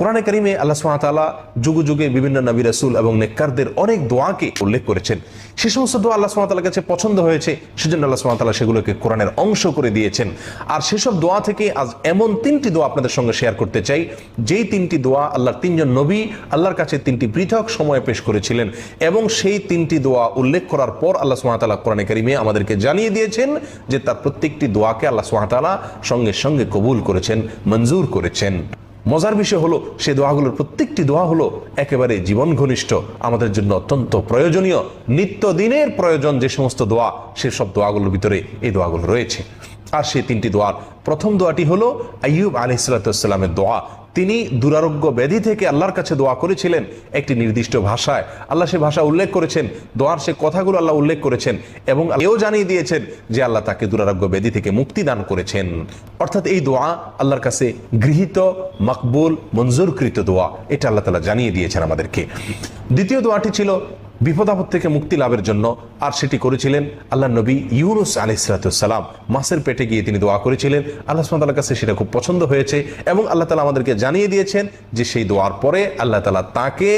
কোরআনে কারিমে আল্লাহ সুবহানাহু ওয়া তাআলা যুগে যুগে বিভিন্ন নবী রাসূল এবং নেককারদের অনেক দোয়াকে উল্লেখ করেছেন। সে সমস্ত দোয়া আল্লাহ সুবহানাহু ওয়া তাআলার কাছে পছন্দ হয়েছে, সেজন্য আল্লাহ সুবহানাহু ওয়া তাআলা সেগুলোকে কোরআনের অংশ করে দিয়েছেন। আর সেসব দোয়া থেকে আজ এমন 3টি দোয়া আপনাদের সঙ্গে শেয়ার করতে চাই, যেই 3টি দোয়া আল্লাহর 3জন নবী আল্লাহর কাছে 3টি পৃথক সময়ে পেশ করেছিলেন, এবং সেই 3টি দোয়া উল্লেখ করার পর আল্লাহ সুবহানাহু ওয়া তাআলা কোরআনে কারিমে আমাদেরকে জানিয়ে দিয়েছেন যে তার প্রত্যেকটি দোয়াকে আল্লাহ সুবহানাহু ওয়া তাআলা সঙ্গে সঙ্গে কবুল করেছেন, মঞ্জুর করেছেন। মজার বিষয় হলো, সেই দোয়াগুলোর প্রত্যেকটি দোয়া হলো একেবারে জীবন ঘনিষ্ঠ, আমাদের জন্য অত্যন্ত প্রয়োজনীয়, নিত্যদিনের প্রয়োজন যে সমস্ত দোয়া, সেসব দোয়াগুলোর ভিতরে এই দোয়াগুলো রয়েছে। আর সেই 3টি দোয়ার প্রথম দোয়াটি হলো আইয়ুব আলাইহিস সালামের দোয়া। তিনি দুরারোগ্য ব্যাধি থেকে আল্লাহর কাছে দোয়া করেছিলেন একটি নির্দিষ্ট ভাষায়। আল্লাহ সে ভাষা উল্লেখ করেছেন, দোয়ার সে কথাগুলো আল্লাহ উল্লেখ করেছেন, এবং এও জানিয়ে দিয়েছেন যে আল্লাহ তাকে দুরারোগ্য ব্যাধি থেকে মুক্তি দান করেছেন। অর্থাৎ এই দোয়া আল্লাহর কাছে গৃহীত, মকবুল, মঞ্জুরকৃত দোয়া, এটা আল্লাহ তাআলা জানিয়ে দিয়েছেন আমাদেরকে। দ্বিতীয় দোয়াটি ছিল বিপদ আপদ থেকে মুক্তি লাভের জন্য, আর সেটি করেছিলেন আল্লাহ নবী ইউনুস আলাইহিস সালাম। মাছের পেটে গিয়ে তিনি দোয়া করেছিলেন, আল্লাহ সুবহানাহু ওয়া তাআলার কাছে সেটা খুব পছন্দ হয়েছে, এবং আল্লাহ তাআলা আমাদেরকে জানিয়ে দিয়েছেন যে সেই দোয়ার পরে আল্লাহ তাআলা তাকে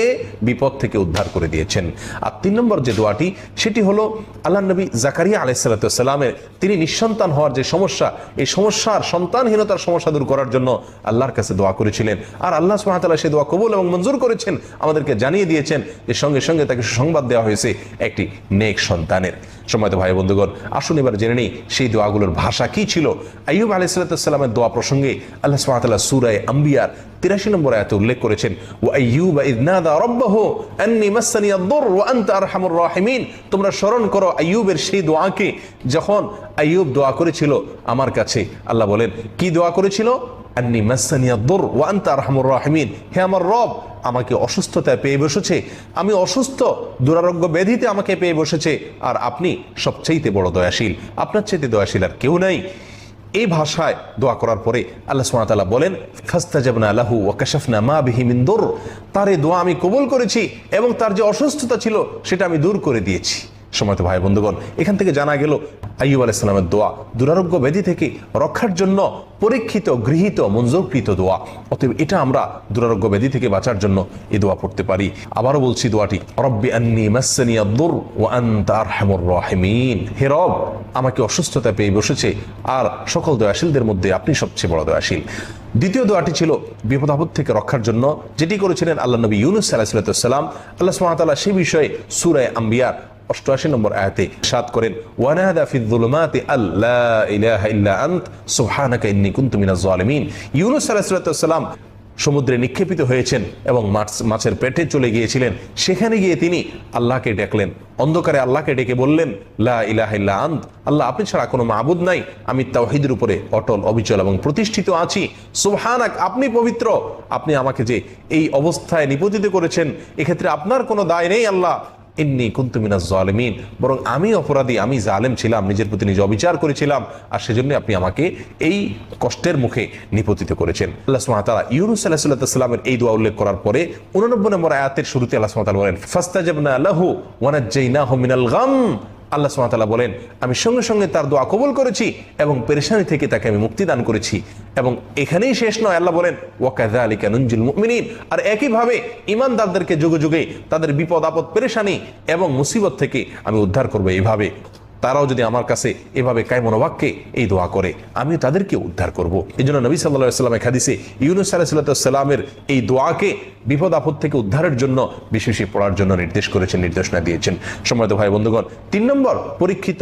বিপদ থেকে উদ্ধার করে দিয়েছেন। আর 3 নম্বর যে দোয়াটি, সেটি হলো আল্লাহ নবী জাকারিয়া আলাইহিস সালামের, তিনি নিঃসন্তান হওয়ার যে সমস্যা, এই সমস্যার, সন্তানহীনতার সমস্যা দূর করার জন্য আল্লাহর কাছে দোয়া করেছিলেন, আর আল্লাহ সুবহানাহু ওয়া তাআলা সেই দোয়া কবুল এবং মঞ্জুর করেছেন, আমাদেরকে জানিয়ে দিয়েছেন যে সঙ্গে সঙ্গে তাকে সংবাদ দেওয়া হয়েছে একটি নেক সন্তানের। সম্মানিত ভাই বন্ধুগণ, আসুন এবার জেনে নেই সেই দোয়াগুলোর ভাষা কি ছিল। আইয়ুব আলাইহিস সালামের দোয়া প্রসঙ্গে আল্লাহ সুবহানাহু ওয়া তাআলা সূরা আম্বিয়ার 83 নম্বর আয়াতে উল্লেখ করেছেন, ওয়া আইয়ুবা ইয নাদা রাব্বাহু আন্নী মাসসানিয়াদ দুর ওয়া আনতা আরহামুর রাহিমিন। তোমরা স্মরণ করো আইয়ুবের সেই দোয়াকে, যখন আইয়ুব দোয়া করেছিল আমার কাছে। আল্লাহ বলেন, কি দোয়া করেছিল? আন্নী মাসসানিয়াদ দুর ওয়া আনতা আরহামুর রাহিমিন, হে আমার রব, আমাকে অসুস্থতায় পেয়ে বসেছে, আমি অসুস্থ, দুরারোগ্য ব্যাধিতে আমাকে পেয়ে বসেছে, আর আপনি সবচাইতে বড় দয়াশীল, আপনার চাইতে দয়াশীল আর কেউ নাই। এই ভাষায় দোয়া করার পরে আল্লাহ সুবহানাহু ওয়া তাআলা বলেন, ফাস্তাজাবনা লাহু ওয়া কাশাফনা মা বিহি মিন দুর, তার এই দোয়া আমি কবুল করেছি এবং তার যে অসুস্থতা ছিল সেটা আমি দূর করে দিয়েছি। সম্মানিত ভাই বন্ধুগণ, এখান থেকে জানা গেল আইয়ুব আলাইহিস সালামের দোয়া দুরারোগ্য ব্যাধি থেকে রক্ষার জন্য পরীক্ষিত, গৃহীত, মঞ্জুরকৃত দোয়া। অতএব এটা আমরা দুরারোগ্য ব্যাধি থেকে বাঁচার জন্য এই দোয়া পড়তে পারি। আবারও বলছি দোয়াটি, রব্বি আন্নী মাসসানিয়াদ দুর ওয়া আনতা আরহামুর রাহিমিন, হে রব, আমাকে অসুস্থতা পেয়ে বসেছে, আর সকল দয়াশীলদের মধ্যে আপনি সবচেয়ে বড় দয়াশীল। দ্বিতীয় দোয়াটি ছিল বিপদ আপদ থেকে রক্ষার জন্য, যেটি করেছিলেন আল্লাহ নবী ইউনুস আলাইহিস সালাম। আল্লাহ সুবহানাহু ওয়া তাআলা সেই বিষয়ে সূরা আম্বিয়ার 88 নম্বর আয়াতে ইরশাদ করেন, ওয়ানাদা ফিয যুলুমাতি আল্লা ইলাহা ইল্লা আনত সুবহানাকা ইন্নী কুনতু মিনাজ জালিমিন। ইউনুস আলাইহিস সালাম সমুদ্রে নিক্ষেপিত হয়েছেন এবং মাছের পেটে চলে গিয়েছিলেন। সেখানে গিয়ে তিনি আল্লাহকে ডাকলেন, অন্ধকারে আল্লাহকে ডেকে বললেন, লা ইলাহা ইল্লা আন্ত, আল্লাহ আপনি ছাড়া কোনো মাবুদ নাই, আমি তাওহীদের উপরে অটল, অবিচল এবং প্রতিষ্ঠিত আছি। সুবহানাক, আপনি পবিত্র, আপনি আমাকে যে এই অবস্থায় নিপতিত করেছেন, এক্ষেত্রে আপনার কোনো দায় নেই আল্লাহ। ইন্নী কুনতু মিনাজ জালিমিন, বরং আমি অপরাধী, আমি জালেম ছিলাম, নিজের প্রতি নিজে অবিচার করেছিলাম, আর সেজন্য আপনি আমাকে এই কষ্টের মুখে নিপতিত করেছেন। আল্লাহ সুবহানাহু ওয়া তাআলা ইউনুস আলাইহিস সালামের এই দোয়া উল্লেখ করার পরে 89 নম্বর আয়াতের শুরুতে আল্লাহ সুবহানাহু ওয়া তাআলা বলেন, ফাস্তাজাবনা লাহু ওয়া নাজ্জাইনাহু মিনাল গাম। আল্লাহ সুবহানাহু ওয়া তাআলা বলেন, আমি সঙ্গে সঙ্গে তার দোয়া কবুল করেছি এবং পেরেশানি থেকে তাকে আমি মুক্তি দান করেছি। এবং এখানেই শেষ নয়, আল্লাহ বলেন, ওয়া কাযালিকা নুনজিল মুমিনিন, আর একইভাবে ঈমানদারদেরকে যুগে যুগে তাদের বিপদ আপদ, পেরেশানি এবং মুসিবত থেকে আমি উদ্ধার করব। এইভাবে তারাও যদি আমার কাছে এভাবে কায়মনোবাক্যে এই দোয়া করে, আমি তাদেরকে উদ্ধার করব। এই জন্য নবী সাল্লাল্লাহু আলাইহি ওয়াসাল্লামের হাদিসে ইউনুস আলাইহিস সালামের এই দোয়াকে বিপদ আপদ থেকে উদ্ধারের জন্য বিশেষ পড়ার জন্য নির্দেশনা দিয়েছেন। সম্মানিত ভাই বন্ধুগণ, 3 নম্বর পরীক্ষিত